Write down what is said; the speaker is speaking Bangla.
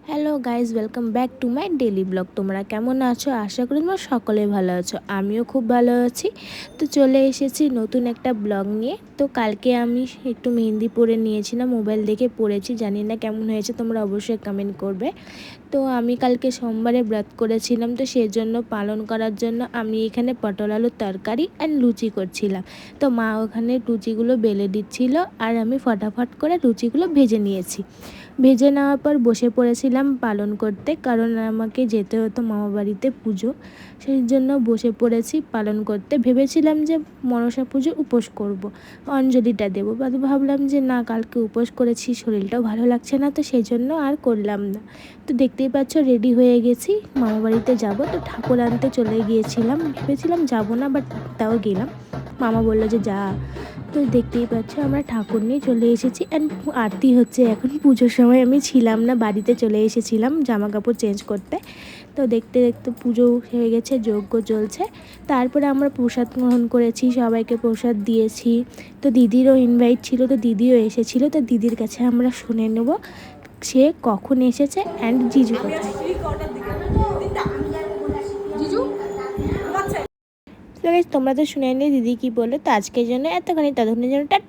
Hello guys, welcome back to my daily blog. তোমরা কেমন আছো? আশা করি তোমরা সকলে ভালো আছো। আমিও খুব ভালো আছি। তো চলে এসেছি নতুন একটা ব্লগ নিয়ে। তো কালকে আমি একটু মেহেন্দি পরে নিয়েছিলাম, মোবাইল দেখে পড়েছি, জানি না কেমন হয়েছে, তোমরা অবশ্যই কমেন্ট করবে। তো আমি কালকে সোমবারে ব্রত করেছিলাম, তো সেই জন্য পালন করার জন্য আমি এখানে পটল আলুর তরকারি অ্যান্ড লুচি করছিলাম। তো মা ওখানে লুচিগুলো বেলে দিচ্ছিল আর আমি ফটাফট করে লুচিগুলো ভেজে নিয়েছি। ভেজে নেওয়ার পর বসে পড়েছিলাম পালন করতে, কারণ আমাকে যেতে হতো মামা বাড়িতে পুজো, সেই জন্য বসে পড়েছি পালন করতে। ভেবেছিলাম যে মনসা পুজো উপোস করব, অঞ্জলিটা দেবো, বাট ভাবলাম যে না, কালকে উপোস করেছি, শরীরটাও ভালো লাগছে না, তো সেই জন্য আর করলাম না। তো দেখতেই পাচ্ছ রেডি হয়ে গেছি, মামা বাড়িতে যাবো। তো ঠাকুর আনতে চলে গিয়েছিলাম, ভেবেছিলাম যাবো না, বাট তাও গেলাম। মামা বললো যে যা। তো দেখতেই পাচ্ছ আমরা ঠাকুর নিয়ে চলে এসেছি অ্যান্ড আরতি হচ্ছে এখন। পুজোর সময় আমি ছিলাম না, বাড়িতে চলে এসেছিলাম জামা কাপড় চেঞ্জ করতে। তো দেখতে দেখতে পুজো হয়ে গেছে, যজ্ঞ চলছে। তারপরে আমরা প্রসাদ গ্রহণ করেছি, সবাইকে প্রসাদ দিয়েছি। তো দিদিরও ইনভাইট ছিল, তো দিদিও এসেছিলো। তো দিদির কাছে আমরা শুনে নেব সে কখন এসেছে অ্যান্ড জিজু কোথায়। তো গাইস, তোমরা তো শুনে নিলে দিদি কি বললো। তো আজকের জন্য এতখানি, ততক্ষণের জন্য টাটা।